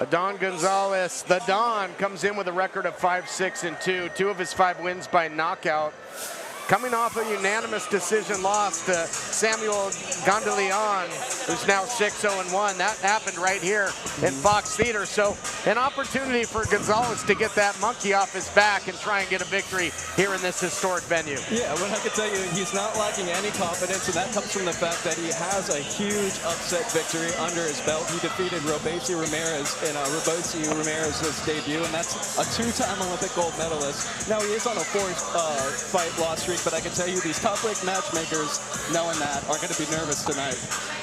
Adan Gonzales, the Don, comes in with a record of 5-6-2. 2 of his 5 wins by knockout. Coming off a unanimous decision loss to Samuel Gondolian, who's now 6-0-1. That happened right here in Fox Theater. So an opportunity for Gonzales to get that monkey off his back and try and get a victory here in this historic venue. Yeah, well, I can tell you, he's not lacking any confidence, and that comes from the fact that he has a huge upset victory under his belt. He defeated Robeisy Ramirez in Robeisy Ramirez's debut, and that's a 2-time Olympic gold medalist. Now, he is on a 4-fight loss streak, but I can tell you these top-ranked matchmakers, knowing that, are going to be nervous tonight.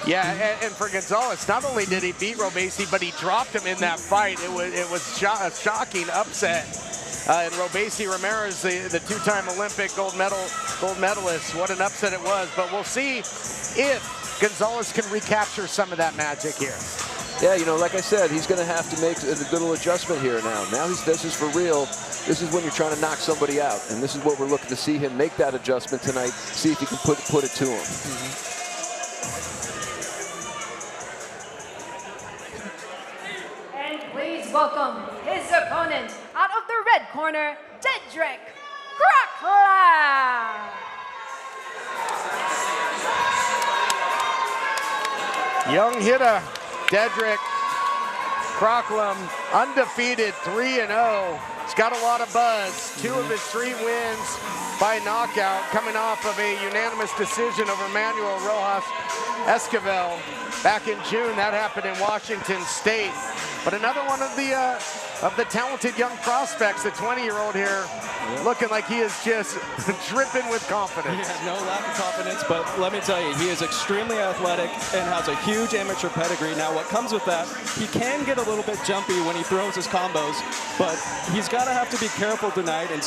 Yeah, and for Gonzales, not only did he beat Robeisy, but he dropped him in that fight. It was a shocking upset. And Robeisy Ramirez, the 2-time Olympic gold medalist, what an upset it was. But we'll see if Gonzales can recapture some of that magic here. Yeah, you know, like I said, he's going to have to make a little adjustment here now. Now this is for real. This is when you're trying to knock somebody out, and this is what we're looking to see him make that adjustment tonight. See if he can put it to him. And please welcome his opponent out of the red corner, Dedrick Crocklem. Young hitter, Dedrick Crocklem, undefeated, 3-0. He's got a lot of buzz. 2 of his 3 wins by knockout, coming off of a unanimous decision over Manuel Rojas Esquivel back in June. That happened in Washington State. But another one of the talented young prospects, the 20-year-old here, looking like he is just dripping with confidence. Yeah, no lack of confidence, but let me tell you, he is extremely athletic and has a huge amateur pedigree. Now, what comes with that, he can get a little bit jumpy when he throws his combos, but he's got to have to be careful tonight and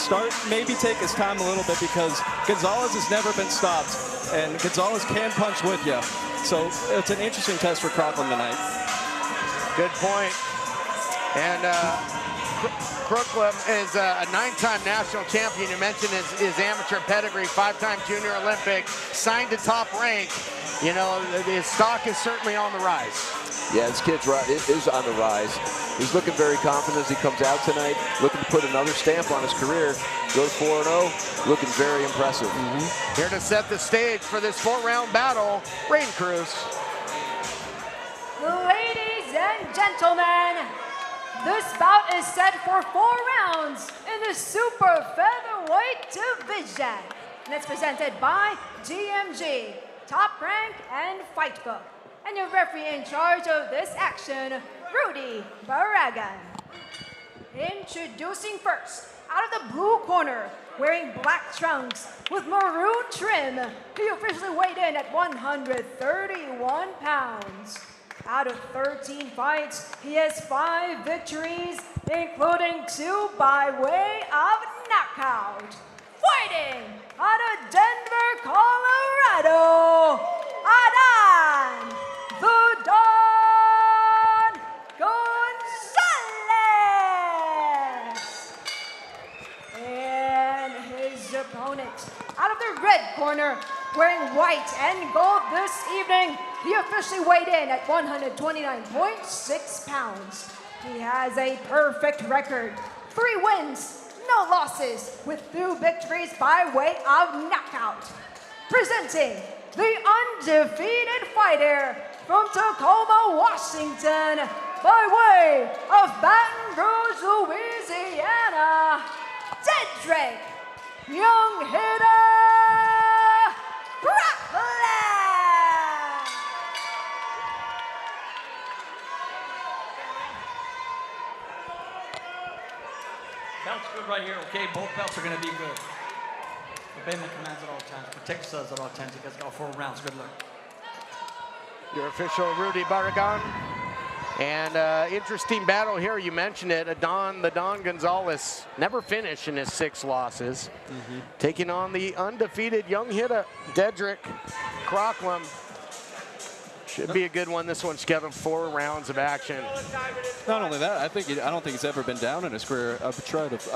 maybe take his time a little bit, because Gonzales has never been stopped, and Gonzales can punch with you. So it's an interesting test for Crocklem tonight. Good point. And Crocklem is a 9-time national champion. You mentioned his amateur pedigree, 5-time Junior Olympic, signed to Top Rank. You know, his stock is certainly on the rise. Yeah, this kid's is on the rise. He's looking very confident as he comes out tonight, looking to put another stamp on his career. Goes 4-0, looking very impressive. Here to set the stage for this 4-round battle, Rain Cruz. Ladies and gentlemen, this bout is set for 4 rounds in the super featherweight division. And it's presented by DMG, Top Rank and Fight Book. And your referee in charge of this action, Rudy Barragan. Introducing first, out of the blue corner, wearing black trunks with maroon trim, he officially weighed in at 131 pounds. Out of 13 fights, he has 5 victories, including 2 by way of knockout. Fighting out of Denver, Colorado, Adan the Don Gonzales. And his opponent, out of the red corner, wearing white and gold this evening, he officially weighed in at 129.6 pounds. He has a perfect record, 3 wins, no losses, with 2 victories by way of knockout. Presenting the undefeated fighter from Tacoma, Washington, by way of Baton Rouge, Louisiana, Dedrick Young Hitter Crocklem. Belt's good right here, okay? Both belts are going to be good. Obey my commands at all times. Protect us at all times. You guys got 4 rounds. Good luck. Your official Rudy Barragan. And interesting battle here. You mentioned it. Adan Gonzales never finished in his 6 losses. Taking on the undefeated young hitter, Dedrick Crocklem. Should be a good one. This one's scheduled 4 rounds of action. Not only that, I don't think he's ever been down in his career. I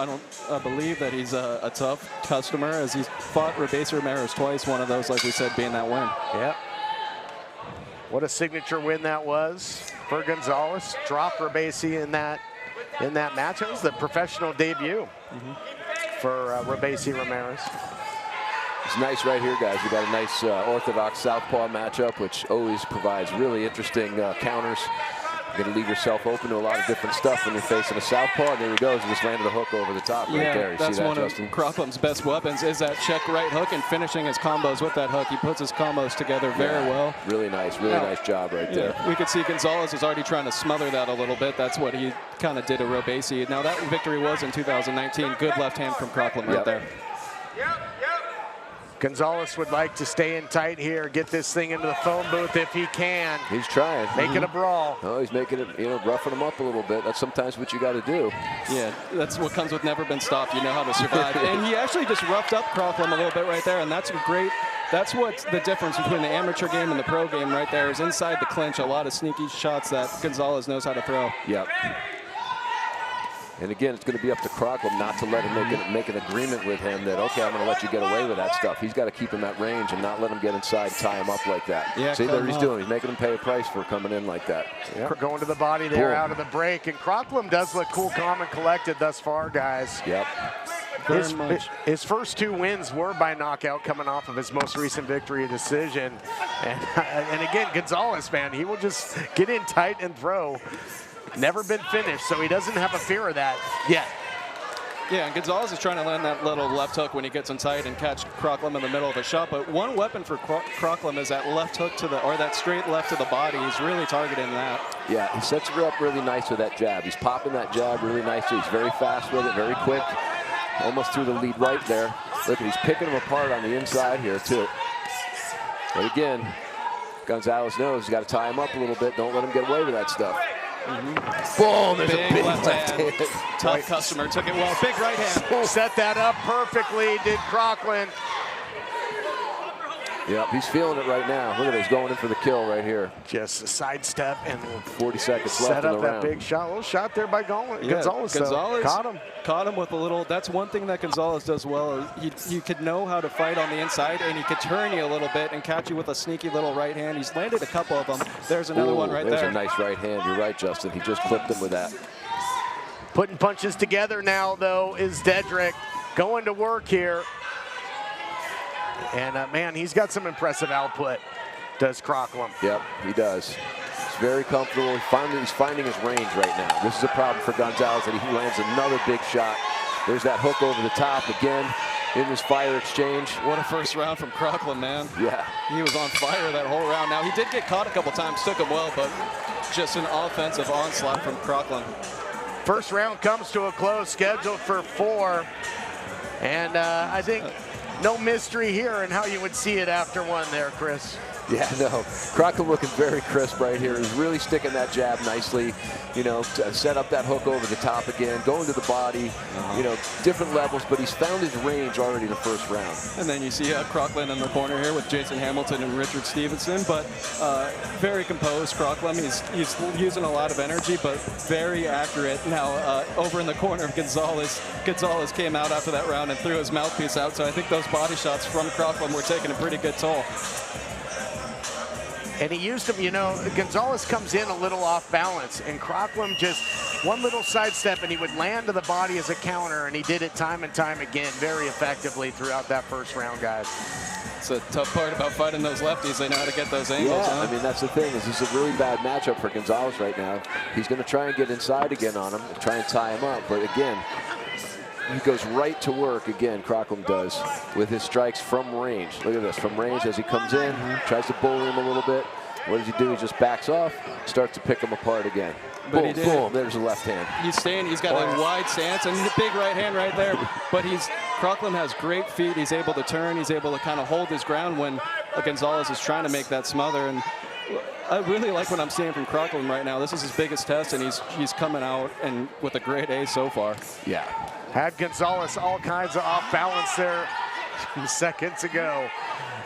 don't believe that he's a tough customer, as he's fought Robeisy Ramirez twice. One of those, like we said, being that win. Yep. What a signature win that was for Gonzales. Dropped Rebasi in that match. It was the professional debut for Rebasi Ramirez. It's nice right here, guys. We got a nice orthodox southpaw matchup, which always provides really interesting counters. You're going to leave yourself open to a lot of different stuff when you're facing a southpaw. And there he goes. He just landed a hook over the top right there. You that's see that, one Justin? of Crocklem's best weapons is that check right hook and finishing his combos with that hook. He puts his combos together very well. Really nice job right there. We could see Gonzales is already trying to smother that a little bit. That's what he kind of did to Rebasi. Now that victory was in 2019. Good left hand from Crocklem right there. Gonzales would like to stay in tight here, get this thing into the phone booth if he can. He's trying. Make it a brawl. Oh, he's making it, roughing him up a little bit. That's sometimes what you got to do. Yeah, that's what comes with never been stopped. You know how to survive. And he actually just roughed up Crocklem a little bit right there, and that's great. That's what's the difference between the amateur game and the pro game right there is inside the clinch, a lot of sneaky shots that Gonzales knows how to throw. Yep. And again, it's going to be up to Crocklem not to let him make an agreement with him that, okay, I'm going to let you get away with that stuff. He's got to keep him at range and not let him get inside and tie him up like that. Yeah, see, there he's doing. He's making him pay a price for coming in like that. Yep. Going to the body there out of the break. And Crocklem does look cool, calm, and collected thus far, guys. Yep. His first 2 wins were by knockout, coming off of his most recent victory decision. And again, Gonzales, man, he will just get in tight and throw. Never been finished, so he doesn't have a fear of that yet. Yeah, and Gonzales is trying to land that little left hook when he gets inside and catch Crocklem in the middle of a shot. But one weapon for Crocklem is that left hook or that straight left to the body. He's really targeting that. Yeah, he sets her up really nice with that jab. He's popping that jab really nicely. He's very fast with it, very quick. Almost through the lead right there. Look, he's picking him apart on the inside here, too. But again, Gonzales knows he's got to tie him up a little bit. Don't let him get away with that stuff. Boom, there's a big left hand. Tough customer, took it well. Big right hand. Set that up perfectly, did Crocklem. Yep, he's feeling it right now. Look at it, he's going in for the kill right here. Just a sidestep and 40 seconds left set in up the that round. big shot. A little shot there by Gonzales. Gonzales caught him. Caught him with a little. That's one thing that Gonzales does well. He could know how to fight on the inside, and he could turn you a little bit and catch you with a sneaky little right hand. He's landed a couple of them. There's another one right there. There's a nice right hand. You're right, Justin. He just clipped him with that. Putting punches together now, though, is Dedrick going to work here. And, man, he's got some impressive output, does Crocklem. Yep, he does. He's very comfortable. He's finding his range right now. This is a problem for Gonzales, that he lands another big shot. There's that hook over the top again in this fire exchange. What a first round from Crocklem, man. Yeah. He was on fire that whole round. Now, he did get caught a couple times, took him well, but just an offensive onslaught from Crocklem. First round comes to a close, scheduled for 4. And I think no mystery here in how you would see it after 1 there, Chris. Yeah, no. Crocklem looking very crisp right here. He's really sticking that jab nicely. Set up that hook over the top again, going to the body, different levels, but he's found his range already in the first round. And then you see Crocklem in the corner here with Jason Hamilton and Richard Stevenson, but very composed Crocklem. He's using a lot of energy, but very accurate. Now, over in the corner, Gonzales came out after that round and threw his mouthpiece out, so I think those body shots from Crocklem were taking a pretty good toll. And he used them, Gonzales comes in a little off balance, and Crocklem just one little sidestep, and he would land to the body as a counter, and he did it time and time again very effectively throughout that first round, guys. It's a tough part about fighting those lefties. They know how to get those angles. Yeah, I mean, that's the thing. This is a really bad matchup for Gonzales right now. He's going to try and get inside again on him and try and tie him up, but again, he goes right to work again, Crocklem does, with his strikes from range. Look at this, from range as he comes in, tries to bully him a little bit. What does he do? He just backs off, starts to pick him apart again. Boom, boom, there's a left hand. He's got a wide stance and a big right hand right there. But Crocklem has great feet. He's able to turn. He's able to kind of hold his ground when Gonzales is trying to make that smother. And I really like what I'm seeing from Crocklem right now. This is his biggest test, and he's coming out and with a great A so far. Yeah. Had Gonzales all kinds of off balance there seconds ago.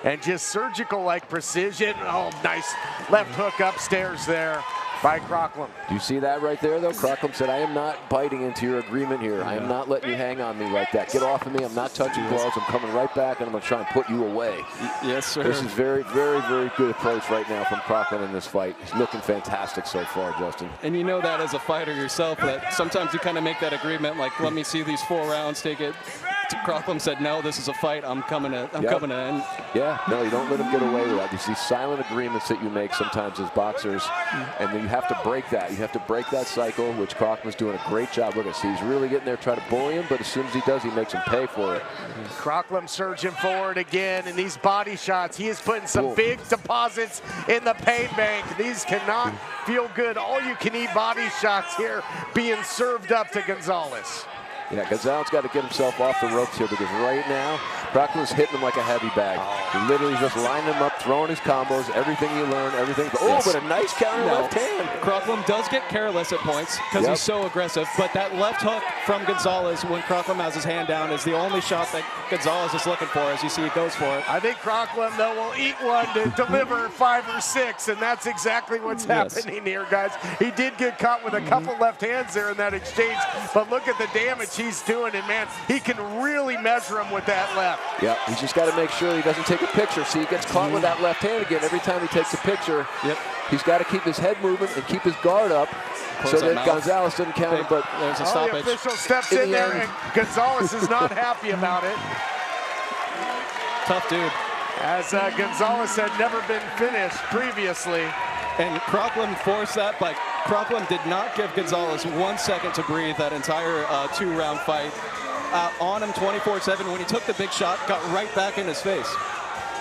And just surgical like precision. Oh, nice left hook upstairs there by Crocklem. Do you see that right there, though? Crocklem said, I am not biting into your agreement here. I am not letting you hang on me like that. Get off of me. I'm not touching gloves. I'm coming right back, and I'm going to try and put you away. Yes, sir. This is very, very, very good approach right now from Crocklem in this fight. He's looking fantastic so far, Justin. And you know that as a fighter yourself, that sometimes you kind of make that agreement, like, let me see these 4 rounds, take it. Crocklem said, no, this is a fight. I'm coming to end. Yeah, no, you don't let him get away with that. These silent agreements that you make sometimes as boxers, and then you have to break that. You have to break that cycle, which Crocklem's doing a great job. Look at this. He's really getting there, trying to bully him, but as soon as he does, he makes him pay for it. Crocklem surging forward again, and these body shots, he is putting some big deposits in the pain bank. These cannot feel good. All-you-can-eat body shots here being served up to Gonzales. Yeah, Gonzales got to get himself off the ropes here because right now, Crocklem's hitting him like a heavy bag. He literally just lining him up, throwing his combos, everything you learn, everything. Oh, but a nice counter left hand. Crocklem does get careless at points because he's so aggressive, but that left hook from Gonzales when Crocklem has his hand down is the only shot that Gonzales is looking for. As you see, he goes for it. I think Crocklem, though, will eat one to deliver 5 or 6, and that's exactly what's happening here, guys. He did get caught with a couple left hands there in that exchange, but look at the damage he's doing, and man, he can really measure him with that left. Yeah, he's just got to make sure he doesn't take a picture. See, he gets caught with that left hand again every time he takes a picture. He's got to keep his head moving and keep his guard up so that Gonzales doesn't count it, but there's a stoppage. The official steps in there, and Gonzales is not happy about it. Tough dude. As Gonzales had never been finished previously. And Crocklem forced that, but Crocklem did not give Gonzales 1 second to breathe that entire 2-round fight. On him 24/7. When he took the big shot, got right back in his face.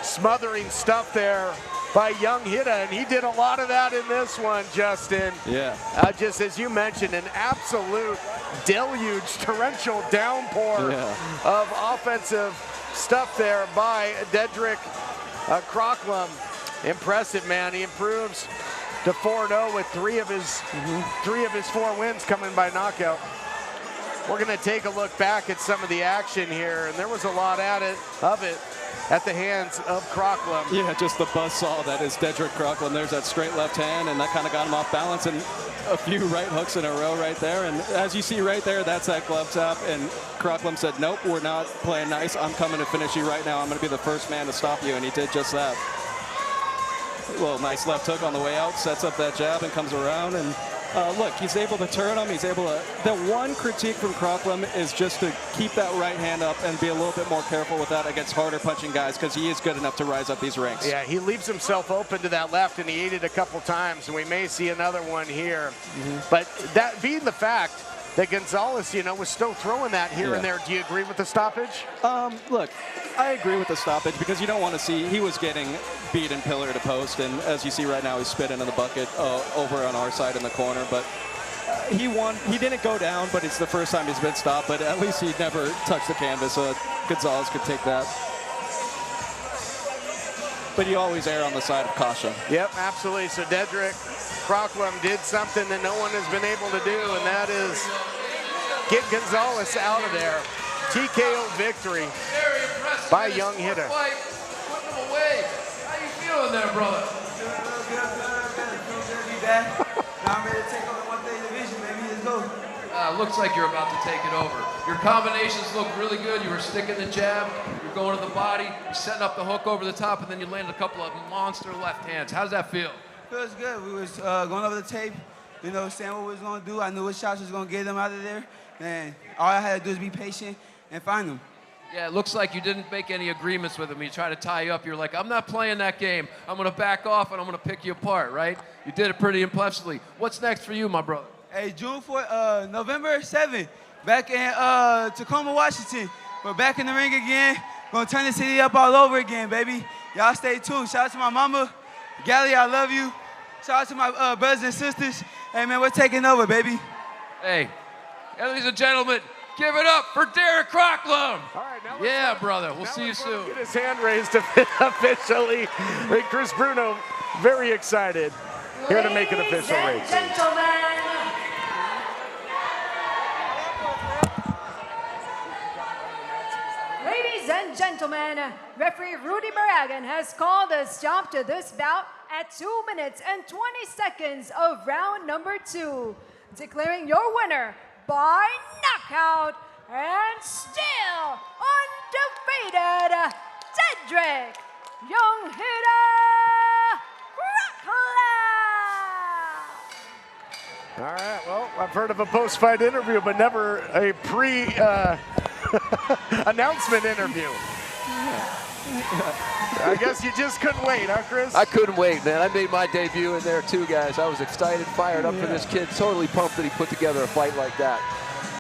Smothering stuff there by young Hida, and he did a lot of that in this one, Justin. Yeah. Just as you mentioned, an absolute deluge, torrential downpour of offensive stuff there by Dedrick Crocklem. Impressive, man. He improves to 4-0 with 3 of his 4 wins coming by knockout. We're going to take a look back at some of the action here, and there was a lot of it at the hands of Crocklem. Yeah, just the buzzsaw that is Dedrick Crocklem. There's that straight left hand, and that kind of got him off balance, and a few right hooks in a row right there. And as you see right there, that's that glove tap, and Crocklem said, nope, we're not playing nice. I'm coming to finish you right now. I'm going to be the first man to stop you, and he did just that. A little nice left hook on the way out, sets up that jab and comes around, and look, he's able to turn him. He's able to. The one critique from Crocklem is just to keep that right hand up and be a little bit more careful with that against harder punching guys, because he is good enough to rise up these ranks. Yeah, he leaves himself open to that left, and he ate it a couple times, and we may see another one here. But that being the fact that Gonzales, was still throwing that here and there, do you agree with the stoppage? Look, I agree with the stoppage because you don't want to see, he was getting beaten pillar to post, and as you see right now, he's spitting in the bucket over on our side in the corner, but he won. He didn't go down, but it's the first time he's been stopped, but at least he never touched the canvas, so Gonzales could take that. But you always err on the side of caution. Yep, absolutely. So Dedrick Crocklem did something that no one has been able to do, and that is get Gonzales out of there. TKO victory by young Hida. Putting him away. How you feeling there, brother? Good. Be back. Now I'm ready to take on the 130 division, baby. Let's go. Looks like you're about to take it over. Your combinations look really good. You were sticking the jab, you're going to the body, you're setting up the hook over the top, and then you landed a couple of monster left hands. How does that feel? Feels good. We was going over the tape, saying what we was going to do. I knew what shots was going to get them out of there, and all I had to do is be patient and find them. Yeah, it looks like you didn't make any agreements with him. He tried to tie you up. You're like, I'm not playing that game. I'm going to back off, and I'm going to pick you apart, right? You did it pretty impressively. What's next for you, my brother? Hey, November 7th, back in Tacoma, Washington. We're back in the ring again. Going to turn the city up all over again, baby. Y'all stay tuned. Shout out to my mama. Gally, I love you. Shout out to my brothers and sisters. Hey, man, we're taking over, baby. Hey, ladies and gentlemen, give it up for Dedrick Crocklem. All right, now yeah, brother. We'll see you soon. Get his hand raised officially. Chris Bruno, very excited. Here to make an official race. Ladies and gentlemen, referee Rudy Barragan has called a stop to this bout at 2 minutes and 20 seconds of round number 2. Declaring your winner by knockout and still undefeated, Dedrick Young Hitter Crocklem. All right, well, I've heard of a post-fight interview, but never a pre-announcement interview. I guess you just couldn't wait, huh, Chris? I couldn't wait, man. I made my debut in there too, guys. I was excited, fired up for this kid. Totally pumped that he put together a fight like that.